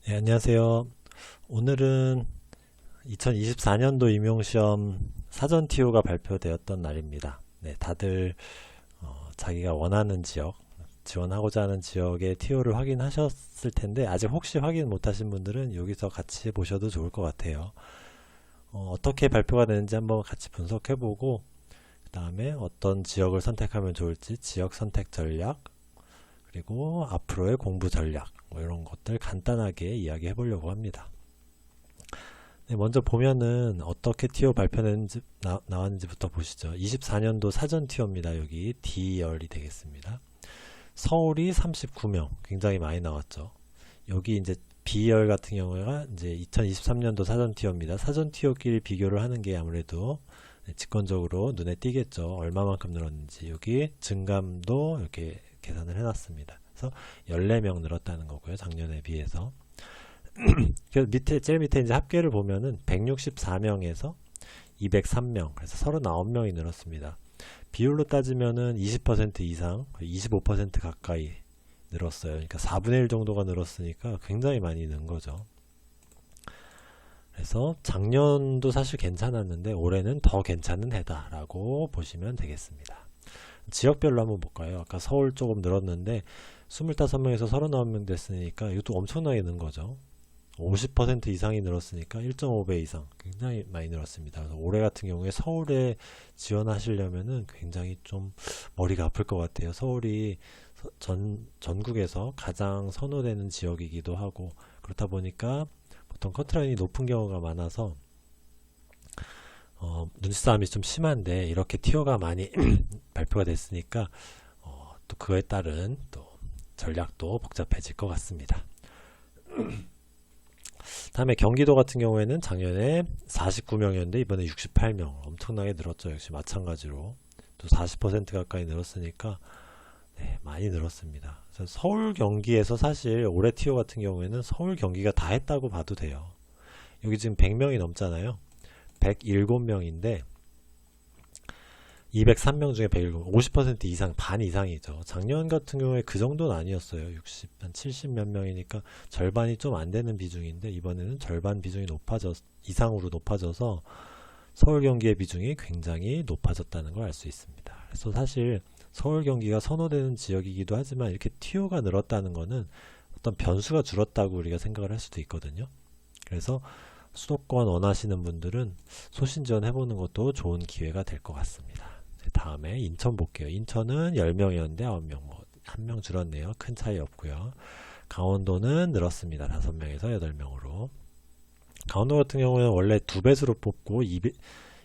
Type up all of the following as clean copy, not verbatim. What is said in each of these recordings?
네, 안녕하세요. 오늘은 2024년도 임용시험 사전 TO가 발표되었던 날입니다. 네, 다들 자기가 원하는 지역, 지원하고자 하는 지역의 TO를 확인하셨을 텐데 아직 혹시 확인 못하신 분들은 여기서 같이 보셔도 좋을 것 같아요. 어떻게 발표가 되는지 한번 같이 분석해보고 그 다음에 어떤 지역을 선택하면 좋을지 지역 선택 전략, 그리고 앞으로의 공부 전략 뭐 이런 것들 간단하게 이야기해 보려고 합니다. 네, 먼저 보면은 어떻게 TO 발표했는지 나왔는지부터 보시죠. 24년도 사전 TO입니다. 여기 D열이 되겠습니다. 서울이 39명, 굉장히 많이 나왔죠. 여기 이제 B열 같은 경우가 이제 2023년도 사전 TO입니다. 사전 TO끼리 비교를 하는 게 아무래도 직관적으로 눈에 띄겠죠. 얼마만큼 늘었는지. 여기 증감도 이렇게 계산을 해놨습니다. 그래서 14명 늘었다는 거고요. 작년에 비해서. 그래서 제일 밑에 이제 합계를 보면은 164명에서 203명, 그래서 39명이 늘었습니다. 비율로 따지면은 20% 이상, 25% 가까이 늘었어요. 그러니까 4분의 1 정도가 늘었으니까 굉장히 많이 는 거죠. 그래서 작년도 사실 괜찮았는데 올해는 더 괜찮은 해다라고 보시면 되겠습니다. 지역별로 한번 볼까요? 아까 서울 조금 늘었는데 25명에서 39명 됐으니까 이것도 엄청나게 는 거죠. 50% 이상이 늘었으니까 1.5배 이상 굉장히 많이 늘었습니다. 그래서 올해 같은 경우에 서울에 지원하시려면은 굉장히 좀 머리가 아플 것 같아요. 서울이 전국에서 가장 선호되는 지역이기도 하고 그렇다 보니까 보통 커트라인이 높은 경우가 많아서 눈치싸움이 좀 심한데 이렇게 티어가 많이 발표가 됐으니까 또 그에 따른 또 전략도 복잡해질 것 같습니다. 다음에 경기도 같은 경우에는 작년에 49명이었는데 이번에 68명, 엄청나게 늘었죠. 역시 마찬가지로 또 40% 가까이 늘었으니까 네, 많이 늘었습니다. 그래서 서울 경기에서 사실 올해 티어 같은 경우에는 서울 경기가 다 했다고 봐도 돼요. 여기 지금 100명이 넘잖아요. 107명인데 203명 중에 107명, 50% 이상, 반 이상이죠. 작년 같은 경우에 그 정도는 아니었어요. 한 70 몇 명이니까 절반이 좀 안 되는 비중인데 이번에는 절반 비중이 이상으로 높아져서 서울 경기의 비중이 굉장히 높아졌다는 걸 알 수 있습니다. 그래서 사실 서울 경기가 선호되는 지역이기도 하지만 이렇게 TO가 늘었다는 거는 어떤 변수가 줄었다고 우리가 생각을 할 수도 있거든요. 그래서 수도권 원하시는 분들은 소신 지원 해보는 것도 좋은 기회가 될 것 같습니다. 다음에 인천 볼게요. 인천은 10명이었는데 9명, 뭐 1명 줄었네요. 큰 차이 없고요. 강원도는 늘었습니다. 5명에서 8명으로. 강원도 같은 경우는 원래 2배수로 뽑고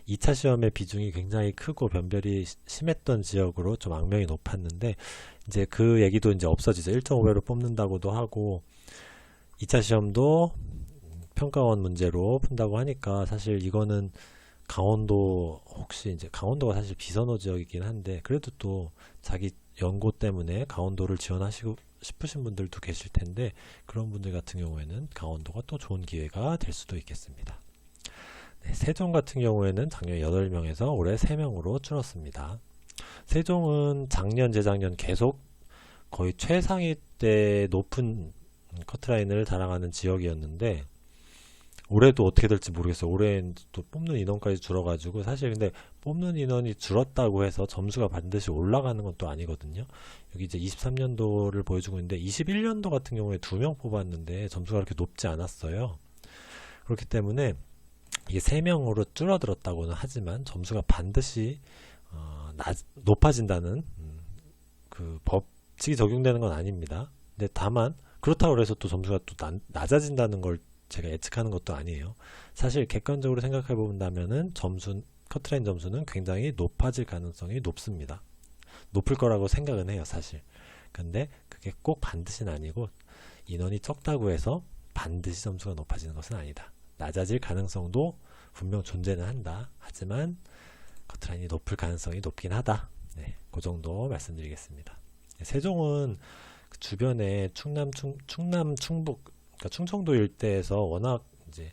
2차 시험의 비중이 굉장히 크고 변별이 심했던 지역으로 좀 악명이 높았는데 이제 그 얘기도 이제 없어지죠. 1.5배로 뽑는다고도 하고 2차 시험도 평가원 문제로 푼다고 하니까 사실 이거는 강원도 혹시 이제 강원도가 사실 비선호 지역이긴 한데 그래도 또 자기 연고 때문에 강원도를 지원하시고 싶으신 분들도 계실 텐데 그런 분들 같은 경우에는 강원도가 또 좋은 기회가 될 수도 있겠습니다. 네, 세종 같은 경우에는 작년 8명에서 올해 3명으로 줄었습니다. 세종은 작년 재작년 계속 거의 최상위 때 높은 커트라인을 자랑하는 지역이었는데 올해도 어떻게 될지 모르겠어요. 올해는 또 뽑는 인원까지 줄어가지고 사실 근데 뽑는 인원이 줄었다고 해서 점수가 반드시 올라가는 건 또 아니거든요. 여기 이제 23년도를 보여주고 있는데 21년도 같은 경우에 2명 뽑았는데 점수가 그렇게 높지 않았어요. 그렇기 때문에 이게 3명으로 줄어들었다고는 하지만 점수가 반드시 높아진다는 그 법칙이 적용되는 건 아닙니다. 근데 다만 그렇다고 해서 또 점수가 또 낮아진다는 걸 제가 예측하는 것도 아니에요. 사실 객관적으로 생각해 본다면은 커트라인 점수는 굉장히 높아질 가능성이 높습니다. 높을 거라고 생각은 해요, 사실. 근데 그게 꼭 반드시는 아니고 인원이 적다고 해서 반드시 점수가 높아지는 것은 아니다. 낮아질 가능성도 분명 존재는 한다. 하지만 커트라인이 높을 가능성이 높긴 하다. 네, 그 정도 말씀드리겠습니다. 세종은 그 주변에 충남, 충북 그러니까 충청도 일대에서 워낙 이제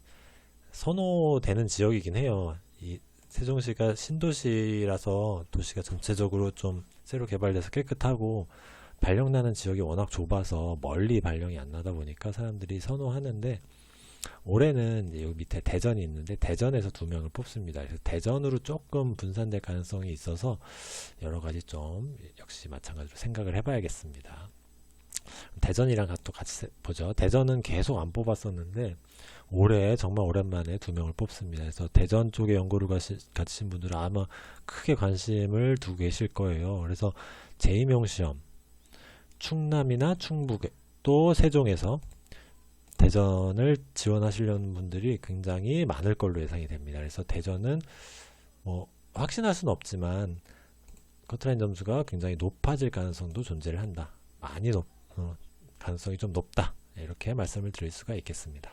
선호되는 지역이긴 해요. 이 세종시가 신도시라서 도시가 전체적으로 좀 새로 개발돼서 깨끗하고 발령나는 지역이 워낙 좁아서 멀리 발령이 안 나다 보니까 사람들이 선호하는데, 올해는 이제 여기 밑에 대전이 있는데 대전에서 2명을 뽑습니다. 그래서 대전으로 조금 분산될 가능성이 있어서 여러 가지 좀 역시 마찬가지로 생각을 해봐야겠습니다. 대전이랑 또 같이 보죠. 대전은 계속 안 뽑았었는데 올해 정말 오랜만에 2명을 뽑습니다. 그래서 대전 쪽에 연고를 가지신 분들은 아마 크게 관심을 두고 계실 거예요. 그래서 제2명 시험 충남이나 충북 또 세종에서 대전을 지원하시려는 분들이 굉장히 많을 걸로 예상이 됩니다. 그래서 대전은 뭐 확신할 수는 없지만 커트라인 점수가 굉장히 높아질 가능성도 존재를 한다. 많이 가능성이 좀 높다. 이렇게 말씀을 드릴 수가 있겠습니다.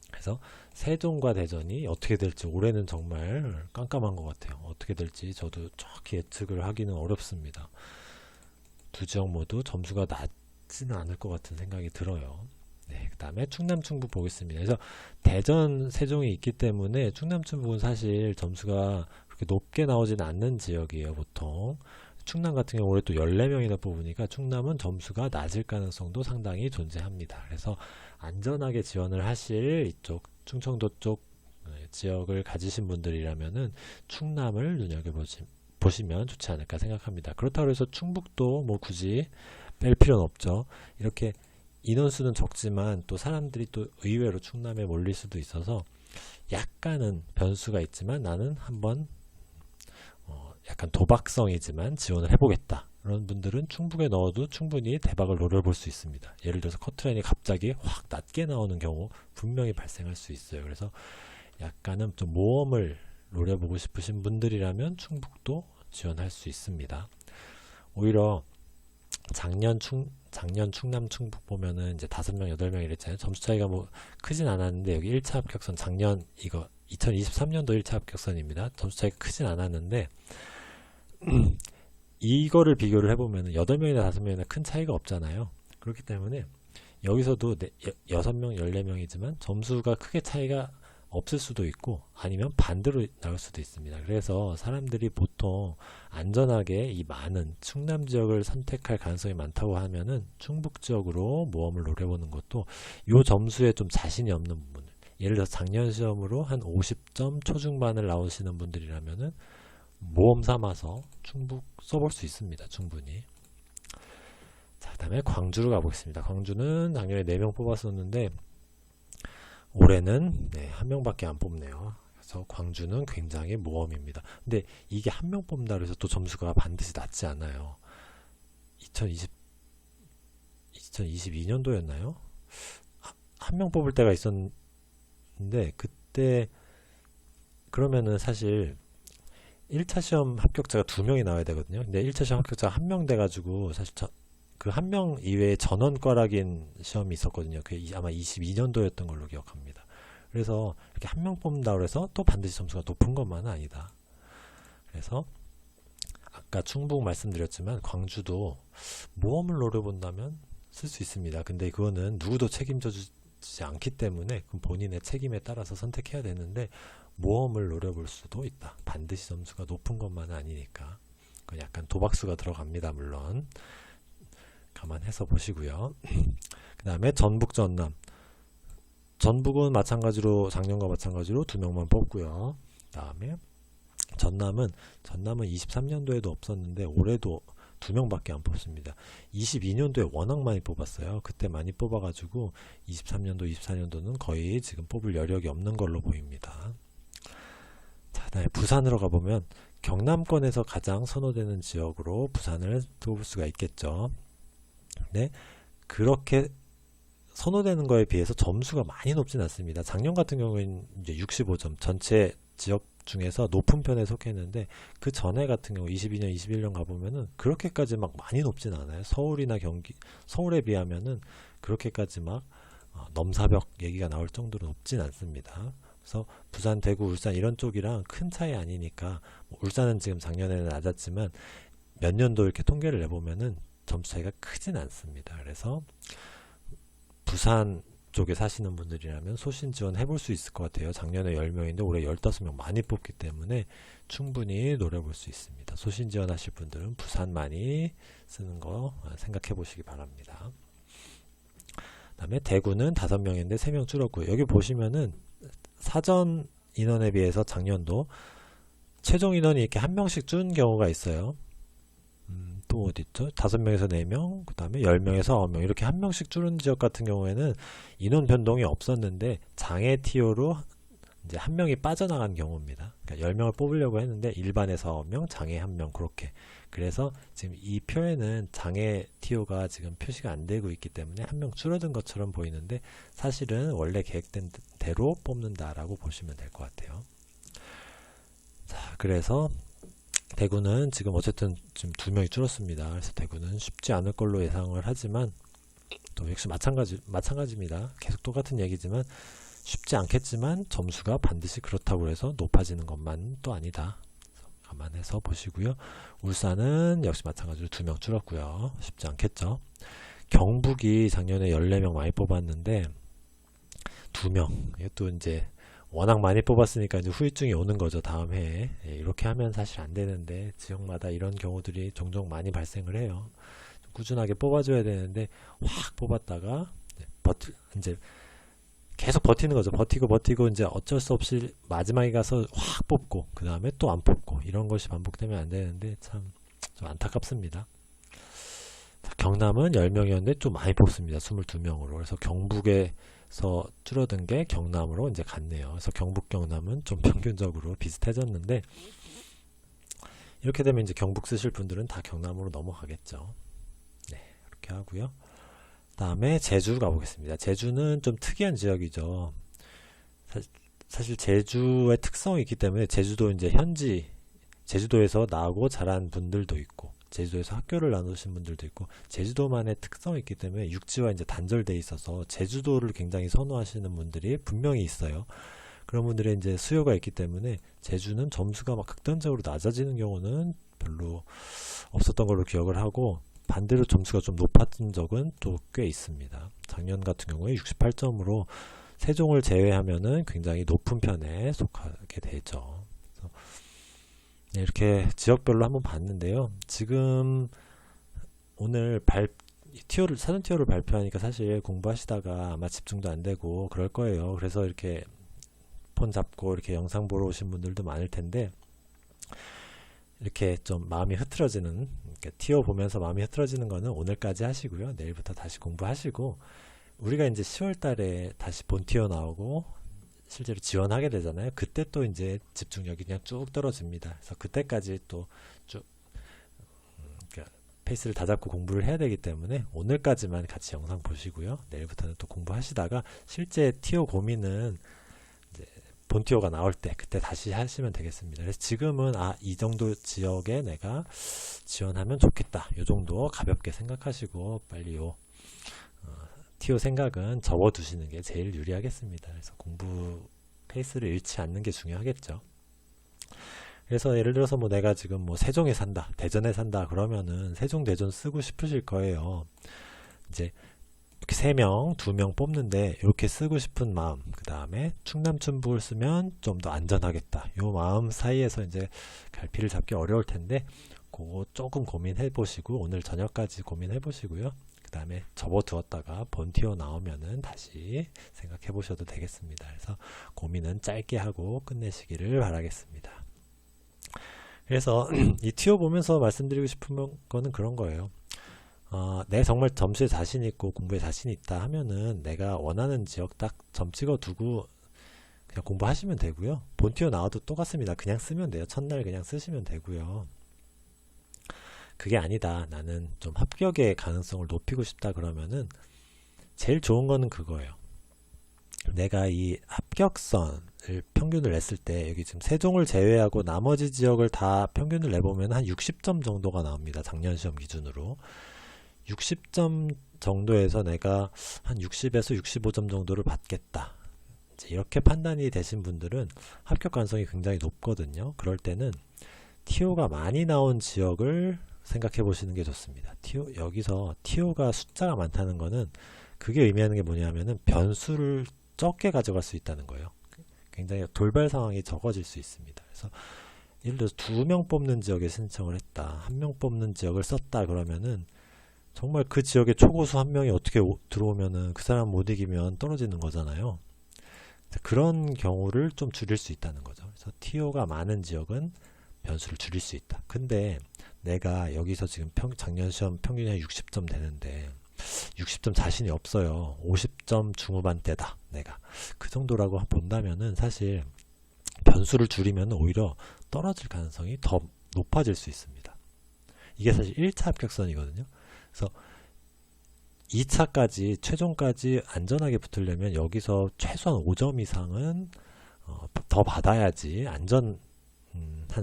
그래서 세종과 대전이 어떻게 될지 올해는 정말 깜깜한 것 같아요. 어떻게 될지 저도 정확히 예측을 하기는 어렵습니다. 두 지역 모두 점수가 낮지는 않을 것 같은 생각이 들어요. 네, 그 다음에 충남 충북 보겠습니다. 그래서 대전 세종이 있기 때문에 충남 충북은 사실 점수가 그렇게 높게 나오지는 않는 지역이에요. 보통 충남 같은 경우 올해 또 14명이나 뽑으니까 충남은 점수가 낮을 가능성도 상당히 존재합니다. 그래서 안전하게 지원을 하실 이쪽 충청도 쪽 지역을 가지신 분들이라면은 충남을 눈여겨보시면 좋지 않을까 생각합니다. 그렇다고 해서 충북도 뭐 굳이 뺄 필요는 없죠. 이렇게 인원수는 적지만 또 사람들이 또 의외로 충남에 몰릴 수도 있어서 약간은 변수가 있지만 나는 한번 약간 도박성이지만 지원을 해보겠다. 그런 분들은 충북에 넣어도 충분히 대박을 노려볼 수 있습니다. 예를 들어서 커트라인이 갑자기 확 낮게 나오는 경우 분명히 발생할 수 있어요. 그래서 약간은 좀 모험을 노려보고 싶으신 분들이라면 충북도 지원할 수 있습니다. 오히려 작년 충남 충북 보면은 이제 5명, 8명 이랬잖아요. 점수 차이가 뭐 크진 않았는데 여기 1차 합격선 작년 이거 2023년도 1차 합격선입니다. 점수 차이가 크진 않았는데 이거를 비교를 해보면은 8명이나 5명이나 큰 차이가 없잖아요. 그렇기 때문에 여기서도 6명, 14명이지만 점수가 크게 차이가 없을 수도 있고 아니면 반대로 나올 수도 있습니다. 그래서 사람들이 보통 안전하게 이 많은 충남 지역을 선택할 가능성이 많다고 하면은 충북 지역으로 모험을 노려보는 것도 이 점수에 좀 자신이 없는 부분을, 예를 들어서 작년 시험으로 한 50점 초중반을 나오시는 분들이라면은 모험 삼아서 충북 써볼 수 있습니다. 충분히. 자, 그 다음에 광주로 가보겠습니다. 광주는 작년에 4명 뽑았었는데 올해는 1명밖에 안 뽑네요. 그래서 광주는 굉장히 모험입니다. 근데 이게 1명 뽑는다 그래서 또 점수가 반드시 낮지 않아요. 2022년도였나요? 1명 뽑을 때가 있었는데 그때 그러면은 사실 1차 시험 합격자가 2명이 나와야 되거든요. 근데 1차 시험 합격자가 1명 돼가지고 사실 그 1명 이외에 전원과락인 시험이 있었거든요. 그게 아마 22년도였던 걸로 기억합니다. 그래서 이렇게 1명 뽑는다고 해서 또 반드시 점수가 높은 것만은 아니다. 그래서 아까 충북 말씀드렸지만 광주도 모험을 노려본다면 쓸 수 있습니다. 근데 그거는 누구도 책임져 주지 않기 때문에 그건 본인의 책임에 따라서 선택해야 되는데 모험을 노려볼 수도 있다. 반드시 점수가 높은 것만은 아니니까. 그건 약간 도박수가 들어갑니다. 물론. 감안해서 보시고요. 그 다음에 전북 전남. 전북은 마찬가지로 작년과 마찬가지로 2명만 뽑고요. 그 다음에 전남은 23년도에도 없었는데 올해도 2명밖에 안 뽑습니다. 22년도에 워낙 많이 뽑았어요. 그때 많이 뽑아가지고 23년도, 24년도는 거의 지금 뽑을 여력이 없는 걸로 보입니다. 자, 그다음에 부산으로 가보면 경남권에서 가장 선호되는 지역으로 부산을 뽑을 수가 있겠죠. 네, 그렇게 선호되는 거에 비해서 점수가 많이 높진 않습니다. 작년 같은 경우에는 이제 65점, 전체 지역 중에서 높은 편에 속했는데 그 전에 같은 경우 22년, 21년 가보면은 그렇게까지 막 많이 높진 않아요. 서울이나 경기, 서울에 비하면은 그렇게까지 막 넘사벽 얘기가 나올 정도로 높진 않습니다. 그래서 부산, 대구, 울산 이런 쪽이랑 큰 차이 아니니까 울산은 지금 작년에는 낮았지만 몇 년도 이렇게 통계를 내보면은 점수 차이가 크진 않습니다. 그래서 부산 그쪽에 사시는 분들이라면 소신 지원 해볼 수 있을 것 같아요. 작년에 10명인데 올해 15명 많이 뽑기 때문에 충분히 노려볼 수 있습니다. 소신 지원하실 분들은 부산 많이 쓰는 거 생각해 보시기 바랍니다. 그 다음에 대구는 5명인데 3명 줄었고요. 여기 보시면은 사전 인원에 비해서 작년도 최종 인원이 이렇게 1명씩 준 경우가 있어요. 또 어딨죠? 5명에서 4명, 그 다음에 10명에서 9명 이렇게 1명씩 줄은 지역 같은 경우에는 인원 변동이 없었는데 장애 티오로 이제 1명이 빠져나간 경우입니다. 그러니까 10명을 뽑으려고 했는데 일반에서 9명, 장애 1명 그렇게. 그래서 지금 이 표에는 장애 티오가 지금 표시가 안 되고 있기 때문에 1명 줄어든 것처럼 보이는데 사실은 원래 계획된 대로 뽑는다라고 보시면 될 것 같아요. 자, 그래서 대구는 지금 어쨌든 지금 2명이 줄었습니다. 그래서 대구는 쉽지 않을 걸로 예상을 하지만 또 역시 마찬가지입니다. 계속 똑같은 얘기지만 쉽지 않겠지만 점수가 반드시 그렇다고 해서 높아지는 것만 또 아니다. 감안해서 보시고요. 울산은 역시 마찬가지로 2명 줄었고요. 쉽지 않겠죠. 경북이 작년에 14명 많이 뽑았는데 2명. 이것도 이제 워낙 많이 뽑았으니까 이제 후유증이 오는 거죠. 다음 해에. 이렇게 하면 사실 안 되는데 지역마다 이런 경우들이 종종 많이 발생을 해요. 꾸준하게 뽑아줘야 되는데 확 뽑았다가 이제 계속 버티는 거죠. 버티고 이제 어쩔 수 없이 마지막에 가서 확 뽑고 그 다음에 또 안 뽑고 이런 것이 반복되면 안 되는데 참 좀 안타깝습니다. 경남은 10명이었는데 좀 많이 뽑습니다. 22명으로. 그래서 경북에서 줄어든 게 경남으로 이제 갔네요. 그래서 경북 경남은 좀 평균적으로 비슷해졌는데 이렇게 되면 이제 경북 쓰실 분들은 다 경남으로 넘어가겠죠. 네, 이렇게 하고요. 다음에 제주 가보겠습니다. 제주는 좀 특이한 지역이죠. 사실 제주의 특성이 있기 때문에 제주도 이제 현지 제주도에서 나고 자란 분들도 있고 제주도에서 학교를 나누신 분들도 있고 제주도만의 특성이 있기 때문에 육지와 이제 단절돼 있어서 제주도를 굉장히 선호하시는 분들이 분명히 있어요. 그런 분들의 이제 수요가 있기 때문에 제주는 점수가 막 극단적으로 낮아지는 경우는 별로 없었던 걸로 기억을 하고 반대로 점수가 좀 높았던 적은 또 꽤 있습니다. 작년 같은 경우에 68점으로 세종을 제외하면은 굉장히 높은 편에 속하게 되죠. 네, 이렇게 지역별로 한번 봤는데요. 지금 오늘 사전 티오를 발표하니까 사실 공부하시다가 아마 집중도 안 되고 그럴 거예요. 그래서 이렇게 폰 잡고 이렇게 영상 보러 오신 분들도 많을 텐데 이렇게 좀 마음이 흐트러지는 티오 보면서 마음이 흐트러지는 거는 오늘까지 하시고요. 내일부터 다시 공부하시고 우리가 이제 10월 달에 다시 본 티오 나오고 실제로 지원하게 되잖아요. 그때 또 이제 집중력이 그냥 쭉 떨어집니다. 그래서 그때까지 또 쭉 그러니까 페이스를 다잡고 공부를 해야 되기 때문에 오늘까지만 같이 영상 보시고요. 내일부터는 또 공부하시다가 실제 티오 고민은 이제 본 티오가 나올 때 그때 다시 하시면 되겠습니다. 그래서 지금은 이 정도 지역에 내가 지원하면 좋겠다. 이 정도 가볍게 생각하시고 빨리 티오 생각은 접어두시는 게 제일 유리하겠습니다. 그래서 공부 페이스를 잃지 않는 게 중요하겠죠. 그래서 예를 들어서 뭐 내가 지금 뭐 세종에 산다, 대전에 산다 그러면은 세종, 대전 쓰고 싶으실 거예요. 이제 이렇게 3명, 2명 뽑는데 이렇게 쓰고 싶은 마음, 그 다음에 충남, 충북을 쓰면 좀 더 안전하겠다. 요 마음 사이에서 이제 갈피를 잡기 어려울 텐데 그거 조금 고민해 보시고 오늘 저녁까지 고민해 보시고요. 그 다음에 접어두었다가 본 티오 나오면은 다시 생각해 보셔도 되겠습니다. 그래서 고민은 짧게 하고 끝내시기를 바라겠습니다. 그래서 이 티오 보면서 말씀드리고 싶은 거는 그런 거예요. 내가 정말 점수에 자신 있고 공부에 자신 있다 하면은 내가 원하는 지역 딱 점 찍어 두고 그냥 공부하시면 되고요. 본 티오 나와도 똑같습니다. 그냥 쓰면 돼요. 첫날 그냥 쓰시면 되고요. 그게 아니다. 나는 좀 합격의 가능성을 높이고 싶다 그러면은 제일 좋은 거는 그거예요. 내가 이 합격선을 평균을 냈을 때 여기 지금 세종을 제외하고 나머지 지역을 다 평균을 내보면 한 60점 정도가 나옵니다. 작년 시험 기준으로. 60점 정도에서 내가 한 60에서 65점 정도를 받겠다. 이렇게 판단이 되신 분들은 합격 가능성이 굉장히 높거든요. 그럴 때는 티오가 많이 나온 지역을 생각해 보시는 게 좋습니다. 여기서 티오가 숫자가 많다는 거는 그게 의미하는 게 뭐냐면은 변수를 적게 가져갈 수 있다는 거예요. 굉장히 돌발 상황이 적어질 수 있습니다. 그래서 예를 들어서 2명 뽑는 지역에 신청을 했다. 1명 뽑는 지역을 썼다 그러면은 정말 그 지역에 초고수 1명이 어떻게 들어오면은 그 사람 못 이기면 떨어지는 거잖아요. 그런 경우를 좀 줄일 수 있다는 거죠. 그래서 TO가 많은 지역은 변수를 줄일 수 있다. 근데 내가 여기서 지금 작년 시험 평균이 한 60점 되는데 60점 자신이 없어요. 50점 중후반대다. 내가 그 정도라고 본다면은 사실 변수를 줄이면 오히려 떨어질 가능성이 더 높아질 수 있습니다. 이게 사실 1차 합격선이거든요. 그래서 2차까지 최종까지 안전하게 붙으려면 여기서 최소한 5점 이상은 더 받아야지 안전한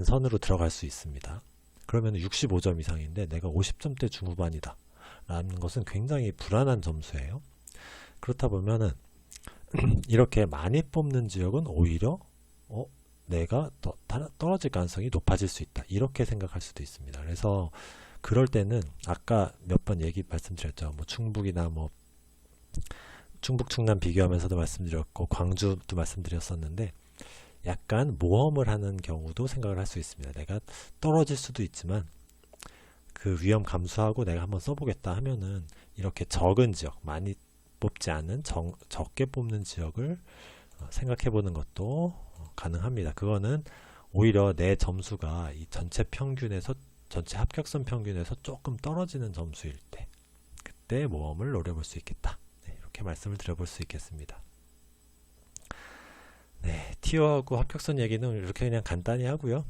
선으로 들어갈 수 있습니다. 그러면 65점 이상인데 내가 50점대 중후반이다 라는 것은 굉장히 불안한 점수예요. 그렇다 보면은 이렇게 많이 뽑는 지역은 오히려 내가 떨어질 가능성이 높아질 수 있다 이렇게 생각할 수도 있습니다. 그래서 그럴 때는 아까 몇 번 말씀드렸죠. 뭐 충북이나 뭐 충북 충남 비교하면서도 말씀드렸고 광주도 말씀드렸었는데 약간 모험을 하는 경우도 생각을 할 수 있습니다. 내가 떨어질 수도 있지만 그 위험 감수하고 내가 한번 써보겠다 하면은 이렇게 적은 지역, 많이 뽑지 않은 적게 뽑는 지역을 생각해 보는 것도 가능합니다. 그거는 오히려 내 점수가 이 전체 합격선 평균에서 조금 떨어지는 점수일 때 그때 모험을 노려볼 수 있겠다. 네, 이렇게 말씀을 드려볼 수 있겠습니다. 네, TO하고 합격선 얘기는 이렇게 그냥 간단히 하고요.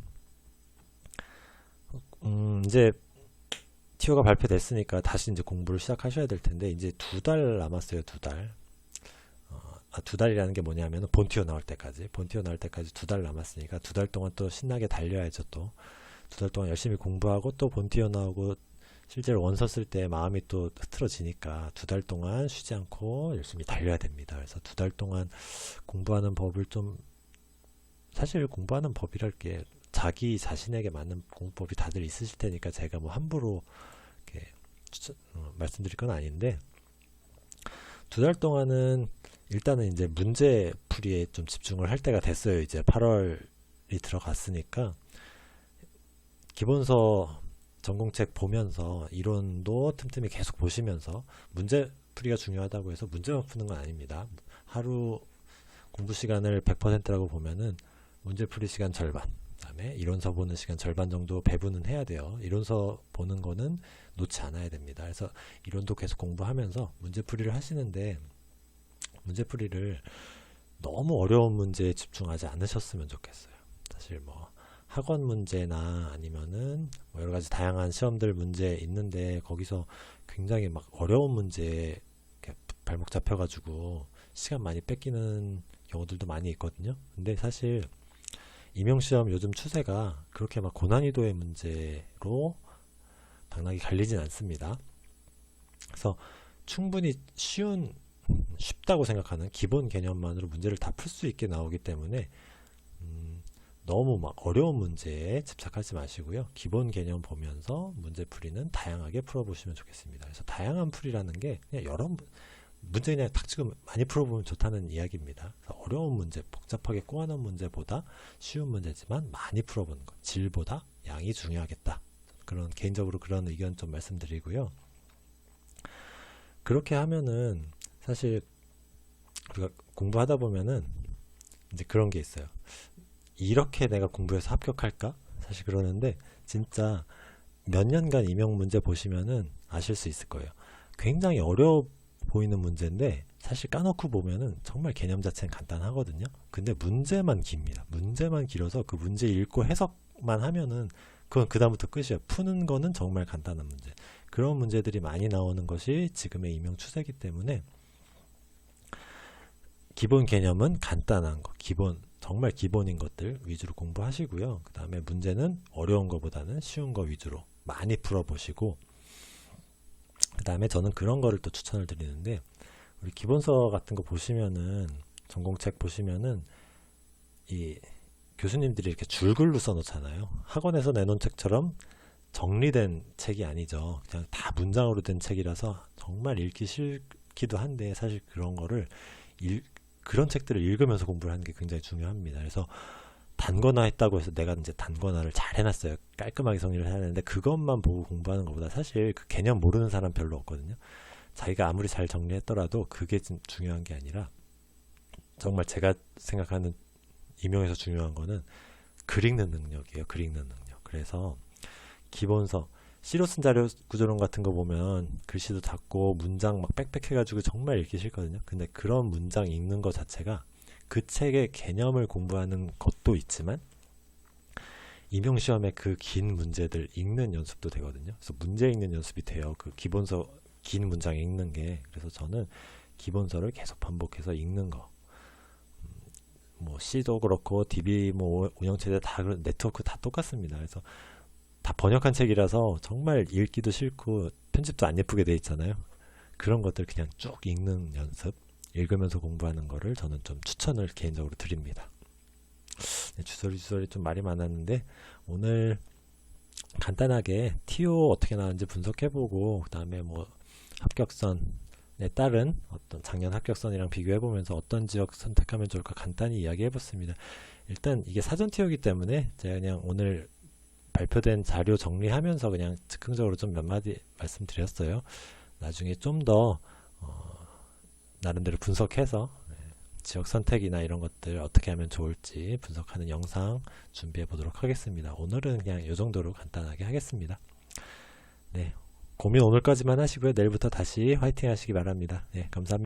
이제 TO가 발표됐으니까 다시 이제 공부를 시작하셔야 될 텐데 이제 2달 남았어요. 2달. 2달이라는 게 뭐냐면 본 TO 나올 때까지 2달 남았으니까 2달 동안 또 신나게 달려야죠. 또 2달 동안 열심히 공부하고 또 본 TO 나오고 실제로 원서 쓸 때 마음이 또 흐트러지니까 2달 동안 쉬지 않고 열심히 달려야 됩니다. 그래서 2달 동안 공부하는 법을 좀 사실 공부하는 법이랄 게 자기 자신에게 맞는 공부법이 다들 있으실 테니까 제가 뭐 함부로 이렇게 말씀드릴 건 아닌데 2달 동안은 일단은 이제 문제 풀이에 좀 집중을 할 때가 됐어요. 이제 8월이 들어갔으니까 기본서 전공책 보면서 이론도 틈틈이 계속 보시면서 문제 풀이가 중요하다고 해서 문제만 푸는 건 아닙니다. 하루 공부 시간을 100%라고 보면은 문제 풀이 시간 절반, 그다음에 이론서 보는 시간 절반 정도 배분은 해야 돼요. 이론서 보는 거는 놓지 않아야 됩니다. 그래서 이론도 계속 공부하면서 문제 풀이를 하시는데 문제 풀이를 너무 어려운 문제에 집중하지 않으셨으면 좋겠어요. 사실 뭐 학원 문제나 아니면은 뭐 여러 가지 다양한 시험들 문제 있는데 거기서 굉장히 막 어려운 문제에 발목 잡혀가지고 시간 많이 뺏기는 경우들도 많이 있거든요. 근데 사실 임용시험 요즘 추세가 그렇게 막 고난이도의 문제로 당락이 갈리진 않습니다. 그래서 충분히 쉽다고 생각하는 기본 개념만으로 문제를 다 풀 수 있게 나오기 때문에 너무 막 어려운 문제에 집착하지 마시고요. 기본 개념 보면서 문제 풀이는 다양하게 풀어보시면 좋겠습니다. 그래서 다양한 풀이라는 게 그냥 여러 문제 그냥 딱 지금 많이 풀어보면 좋다는 이야기입니다. 어려운 문제, 복잡하게 꼬아놓은 문제보다 쉬운 문제지만 많이 풀어보는 것, 질보다 양이 중요하겠다. 개인적으로 그런 의견 좀 말씀드리고요. 그렇게 하면은 사실 우리가 공부하다 보면은 이제 그런 게 있어요. 이렇게 내가 공부해서 합격할까? 사실 그러는데 진짜 몇 년간 임용 문제 보시면은 아실 수 있을 거예요. 굉장히 어려워 보이는 문제인데 사실 까놓고 보면은 정말 개념 자체는 간단하거든요. 근데 문제만 깁니다. 문제만 길어서 그 문제 읽고 해석만 하면은 그건 그 다음부터 끝이에요. 푸는 거는 정말 간단한 문제. 그런 문제들이 많이 나오는 것이 지금의 임용 추세이기 때문에 기본 개념은 간단한 거, 정말 기본인 것들 위주로 공부하시고요. 그 다음에 문제는 어려운 것보다는 쉬운 거 위주로 많이 풀어보시고 그 다음에 저는 그런 거를 또 추천을 드리는데 우리 기본서 같은 거 보시면은 전공책 보시면은 이 교수님들이 이렇게 줄글로 써놓잖아요. 학원에서 내놓은 책처럼 정리된 책이 아니죠. 그냥 다 문장으로 된 책이라서 정말 읽기 좋기도 한데 사실 그런 거를 그런 책들을 읽으면서 공부를 하는 게 굉장히 중요합니다. 그래서 단권화 했다고 해서 내가 이제 단권화를 잘 해놨어요. 깔끔하게 정리를 해야 되는데 그것만 보고 공부하는 것보다 사실 그 개념 모르는 사람 별로 없거든요. 자기가 아무리 잘 정리했더라도 그게 중요한 게 아니라 정말 제가 생각하는 임용에서 중요한 거는 글 읽는 능력이에요. 글 읽는 능력. 그래서 기본서 시로슨 자료 구조론 같은 거 보면 글씨도 작고 문장 막 빽빽해가지고 정말 읽기 싫거든요. 근데 그런 문장 읽는 거 자체가 그 책의 개념을 공부하는 것도 있지만 임용시험에 그 긴 문제들 읽는 연습도 되거든요. 그래서 문제 읽는 연습이 돼요. 그 기본서 긴 문장 읽는 게. 그래서 저는 기본서를 계속 반복해서 읽는 거. 뭐 C도 그렇고 DB 뭐 운영체제 다 네트워크 다 똑같습니다. 그래서 다 번역한 책이라서 정말 읽기도 싫고 편집도 안 예쁘게 돼 있잖아요. 그런 것들 그냥 쭉 읽는 연습, 읽으면서 공부하는 거를 저는 좀 추천을 개인적으로 드립니다. 네, 주소리 좀 말이 많았는데 오늘 간단하게 TO 어떻게 나왔는지 분석해보고 그 다음에 뭐 합격선에 따른 어떤 작년 합격선이랑 비교해보면서 어떤 지역 선택하면 좋을까 간단히 이야기해봤습니다. 일단 이게 사전 TO이기 때문에 제가 그냥 오늘 발표된 자료 정리하면서 그냥 즉흥적으로 좀 몇 마디 말씀드렸어요. 나중에 좀 더 나름대로 분석해서 지역 선택이나 이런 것들 어떻게 하면 좋을지 분석하는 영상 준비해 보도록 하겠습니다. 오늘은 그냥 이 정도로 간단하게 하겠습니다. 네, 고민 오늘까지만 하시고요. 내일부터 다시 화이팅 하시기 바랍니다. 네, 감사합니다.